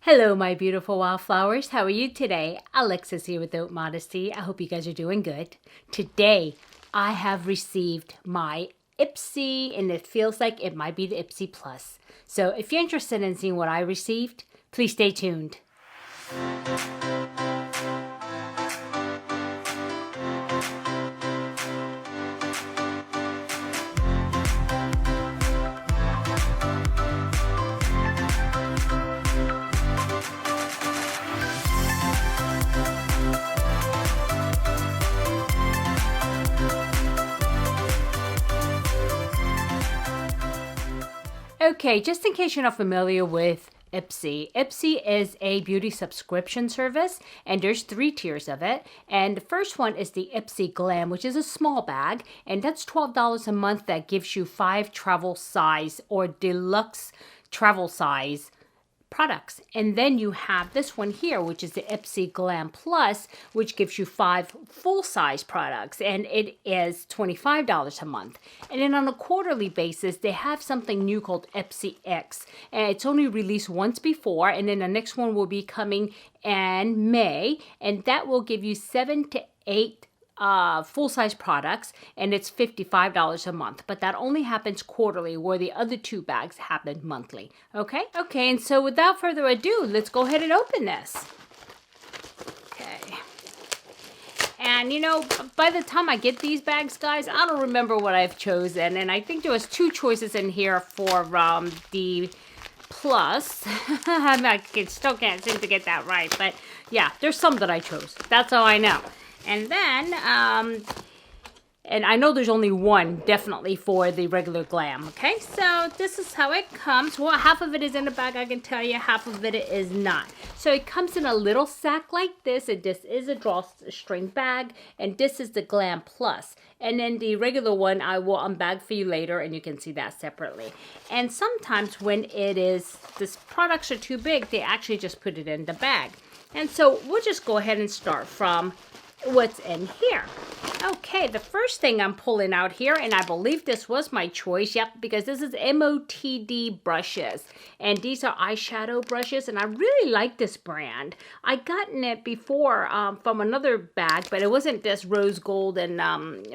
Hello, my beautiful wildflowers. How are you today? Alexis here with Modesty. I hope you guys are doing good. Today, I have received my IPSY, and it feels like it might be the IPSY Plus. So if you're interested in seeing what I received, please stay tuned. Okay, just in case you're not familiar with IPSY. IPSY is a beauty subscription service, and there's 3 tiers of it. And the first one is the IPSY Glam, which is a small bag, and that's $12 a month. That gives you 5 travel size or deluxe travel size products. And then you have this one here, which is the IPSY Glam Plus, which gives you 5 full-size products, and it is $25 a month. And then on a quarterly basis, they have something new called IPSY X, and it's only released once before, and then the next one will be coming in May, and that will give you 7 to 8 full-size products, and it's $55 a month, but that only happens quarterly, where the other 2 bags happen monthly. Okay, and so without further ado, let's go ahead and open this. Okay, and you know, by the time I get these bags, guys, I don't remember what I've chosen, and I think there was 2 choices in here for the Plus. I still can't seem to get that right, but yeah, there's some that I chose. That's all I know. And then, and I know there's only one definitely for the regular Glam, okay? So this is how it comes. Well, half of it is in the bag, I can tell you. Half of it is not. So it comes in a little sack like this, and this is a drawstring bag, and this is the Glam Plus. And then the regular one I will unbag for you later, and you can see that separately. And sometimes when these products are too big, they actually just put it in the bag. And so we'll just go ahead and start from what's in here. Okay, the first thing I'm pulling out here, and I believe this was my choice, yep, because this is MOTD brushes, and these are eyeshadow brushes, and I really like this brand. I gotten it before from another bag, but it wasn't this rose gold and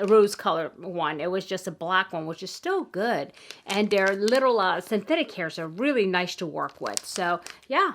rose color one. It was just a black one, which is still good, and their little synthetic hairs are really nice to work with. So yeah.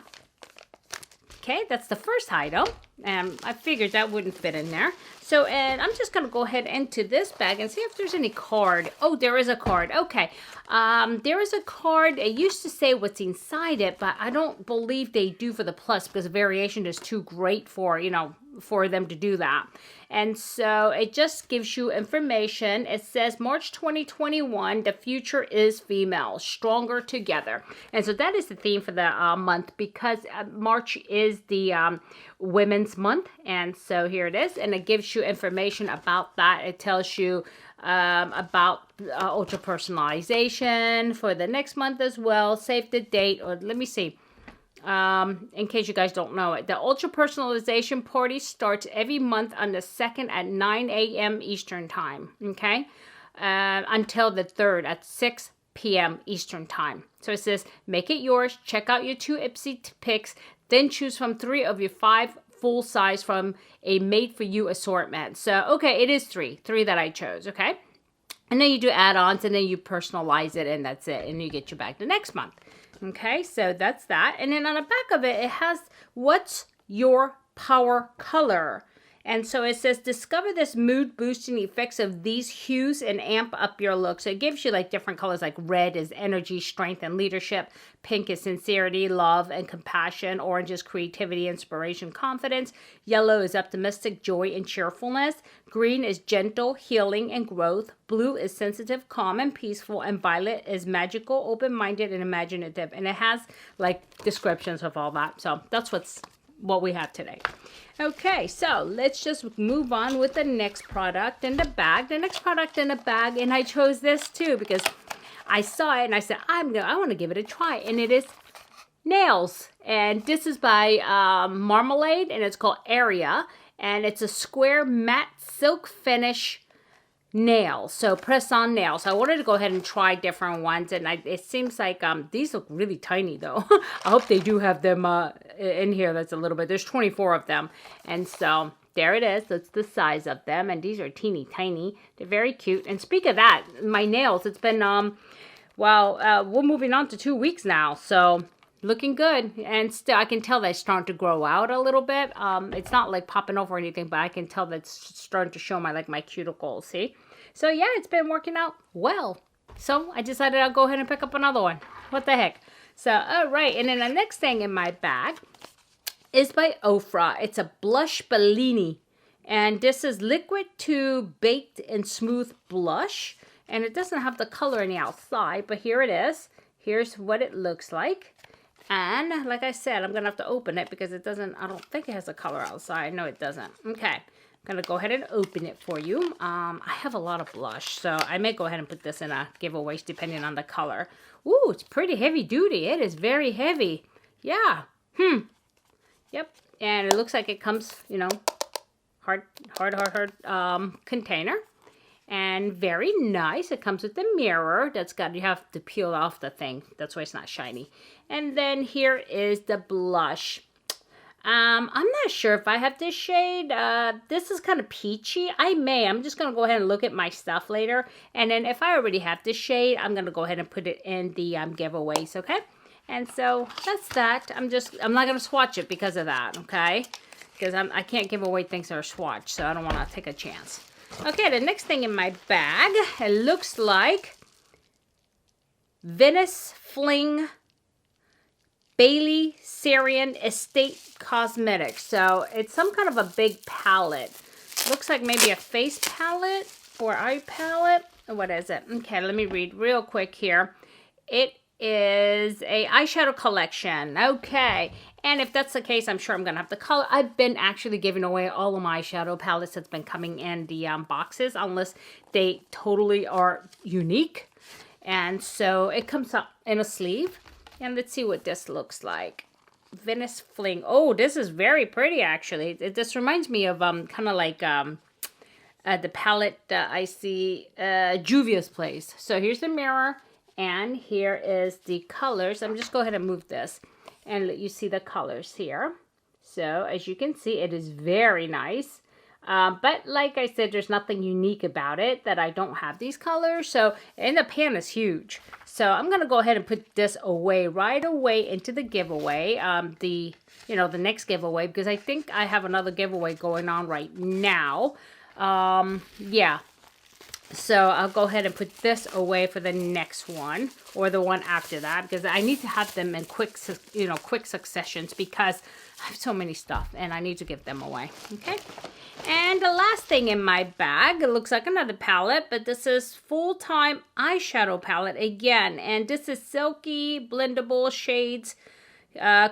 Okay, that's the first item, and I figured that wouldn't fit in there. So, and I'm just going to go ahead into this bag and see if there's any card. Oh, there is a card. Okay, there is a card. It used to say what's inside it, but I don't believe they do for the Plus, because the variation is too great for, you know, for them to do that. And so it just gives you information. It says March 2021, the future is female, stronger together. And so that is the theme for the month, because March is the Women's Month. And so here it is, and it gives you information about that. It tells you about ultra personalization for the next month as well. Save the date, or let me see. In case you guys don't know it, the Ultra Personalization Party starts every month on the 2nd at 9 a.m. Eastern Time, okay? Until the 3rd at 6 p.m. Eastern Time. So it says, make it yours, check out your 2 IPSY picks, then choose from 3 of your 5 full size from a made-for-you assortment. So, okay, it is 3 that I chose, okay? And then you do add-ons, and then you personalize it, and that's it, and you get your bag the next month. Okay, so that's that. And then on the back of it, it has what's your power color. And so it says, discover this mood boosting effects of these hues and amp up your look. So it gives you like different colors, like red is energy, strength, and leadership. Pink is sincerity, love, and compassion. Orange is creativity, inspiration, confidence. Yellow is optimistic, joy, and cheerfulness. Green is gentle, healing, and growth. Blue is sensitive, calm, and peaceful. And violet is magical, open-minded, and imaginative. And it has like descriptions of all that. So that's what we have today. Okay, so let's just move on with the next product in the bag. The next product in the bag, and I chose this too because I saw it and I said, I want to give it a try. And it is nails. And this is by Marmalade, and it's called Area. And it's a square matte silk finish nails. So press-on nails. So I wanted to go ahead and try different ones, and it seems like these look really tiny though. I hope they do have them in here that's a little bit. There's 24 of them. And so there it is. That's the size of them. And these are teeny tiny. They're very cute. And speak of that, my nails, it's been, we're moving on to 2 weeks now. So looking good. And still, I can tell that it's starting to grow out a little bit. It's not like popping over or anything, but I can tell that it's starting to show my cuticles, see? So yeah, it's been working out well. So I decided I'll go ahead and pick up another one. What the heck? So, all right. And then the next thing in my bag is by OFRA. It's a blush Bellini. And this is liquid to baked and smooth blush. And it doesn't have the color on the outside, but here it is. Here's what it looks like. And like I said, I'm going to have to open it because it doesn't, I don't think it has a color outside. No, it doesn't. Okay. I'm going to go ahead and open it for you. I have a lot of blush, so I may go ahead and put this in a giveaway depending on the color. Ooh, it's pretty heavy duty. It is very heavy. Yeah. Yep. And it looks like it comes, you know, hard container. And very nice. It comes with a mirror that's got, you have to peel off the thing. That's why it's not shiny. And then here is the blush. I'm not sure if I have this shade. This is kind of peachy. I'm just going to go ahead and look at my stuff later. And then if I already have this shade, I'm going to go ahead and put it in the giveaways, okay? And so that's that. I'm not going to swatch it because of that, okay? Because I can't give away things that are swatched, so I don't want to take a chance. Okay, the next thing in my bag, it looks like Venice Fling Bailey Syrian Estate Cosmetics. So it's some kind of a big palette. Looks like maybe a face palette or eye palette. What is it? Okay, let me read real quick here. It is a eyeshadow collection. Okay. And if that's the case, I'm sure I'm going to have the color. I've been actually giving away all of my eyeshadow palettes that's been coming in the boxes, unless they totally are unique. And so it comes up in a sleeve. And let's see what this looks like. Venice Fling. Oh, this is very pretty, actually. This reminds me of kind of like the palette I see Juvia's Place. So here's the mirror. And here is the colors. I'm just go ahead and move this. And you see the colors here. So as you can see, it is very nice. But like I said, there's nothing unique about it that I don't have these colors. So, and the pan is huge. So I'm going to go ahead and put this away right away into the giveaway. The next giveaway, because I think I have another giveaway going on right now. Yeah. So I'll go ahead and put this away for the next one or the one after that, because I need to have them in quick successions because I have so many stuff and I need to give them away. Okay. And the last thing in my bag, it looks like another palette, but this is full-time eyeshadow palette again. And this is silky blendable shades,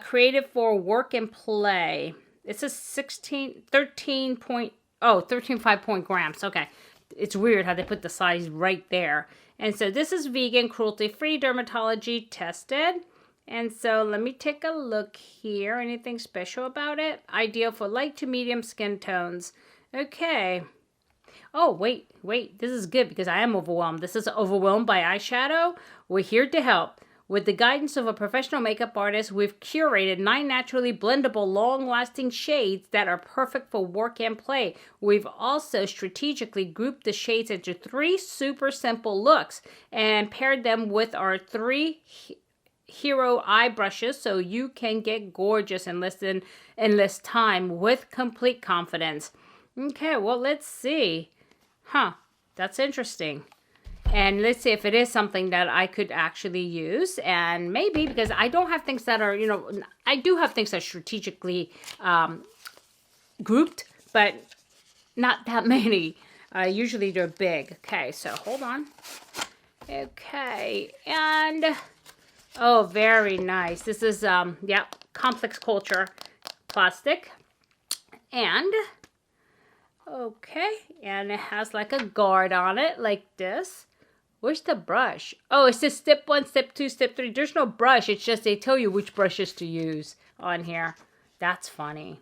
created for work and play. It's a 13.5 grams. Okay. It's weird how they put the size right there. And so this is vegan, cruelty-free, dermatology tested. And so let me take a look here. Anything special about it? Ideal for light to medium skin tones. Okay. Oh, wait. This is good because I am overwhelmed. This is Overwhelmed by Eyeshadow. We're here to help. With the guidance of a professional makeup artist, we've curated 9 naturally blendable, long-lasting shades that are perfect for work and play. We've also strategically grouped the shades into 3 super simple looks and paired them with our 3 hero eye brushes so you can get gorgeous in less time with complete confidence. Okay, well, let's see. That's interesting. And let's see if it is something that I could actually use. And maybe, because I don't have things that are, I do have things that are strategically grouped, but not that many. Usually they're big. Okay, so hold on. Okay, and, oh, very nice. This is, Complex Culture plastic. And, okay, and it has like a guard on it, like this. Where's the brush? Oh, it says step 1, step 2, step 3. There's no brush. It's just they tell you which brushes to use on here. That's funny.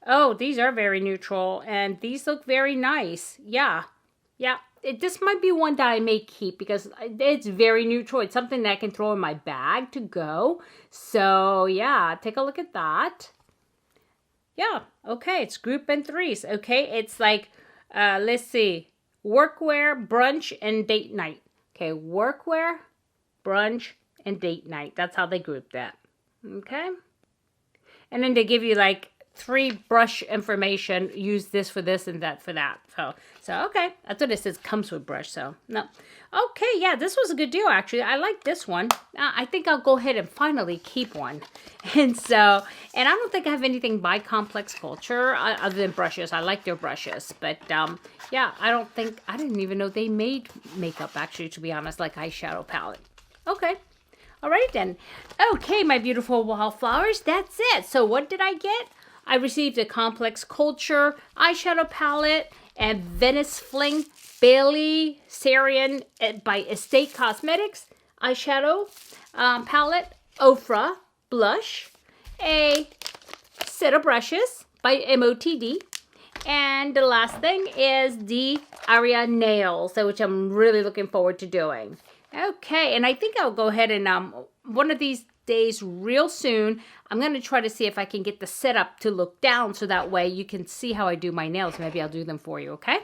Oh, these are very neutral. And these look very nice. Yeah. this might be one that I may keep because it's very neutral. It's something that I can throw in my bag to go. So yeah, take a look at that. Yeah, okay, it's group in threes. Okay, it's like, let's see, workwear, brunch, and date night. Okay, workwear, brunch, and date night. That's how they group that. Okay. And then they give you like 3 brush information. Use this for this and that for that. So okay. That's what it says. Comes with brush. So no. Okay. Yeah, this was a good deal actually. I like this one. I think I'll go ahead and finally keep one. And I don't think I have anything by Complex Culture other than brushes. I like their brushes, but yeah, I didn't even know they made makeup actually, to be honest, like eyeshadow palette. Okay. All right then. Okay, my beautiful wildflowers, that's it. So what did I get? I received a Complex Culture eyeshadow palette and Venice Fling Bailey Sarian by Estate Cosmetics eyeshadow palette, OFRA blush, a set of brushes by MOTD, and the last thing is the Allure Nails, which I'm really looking forward to doing. Okay, and I think I'll go ahead and one of these days real soon, I'm going to try to see if I can get the setup to look down so that way you can see how I do my nails. Maybe I'll do them for you, okay?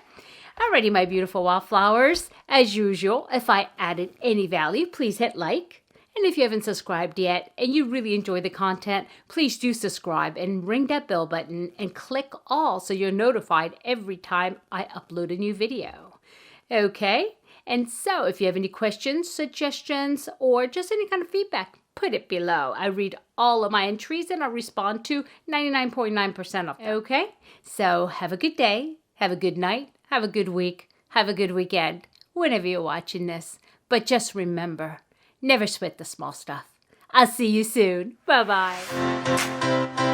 Alrighty, my beautiful wildflowers. As usual, if I added any value, please hit like. And if you haven't subscribed yet and you really enjoy the content, please do subscribe and ring that bell button and click all so you're notified every time I upload a new video. Okay? And so if you have any questions, suggestions, or just any kind of feedback, put it below. I read all of my entries and I respond to 99.9% of them. Okay? So have a good day, have a good night, have a good week, have a good weekend, whenever you're watching this. But just remember, never sweat the small stuff. I'll see you soon. Bye-bye.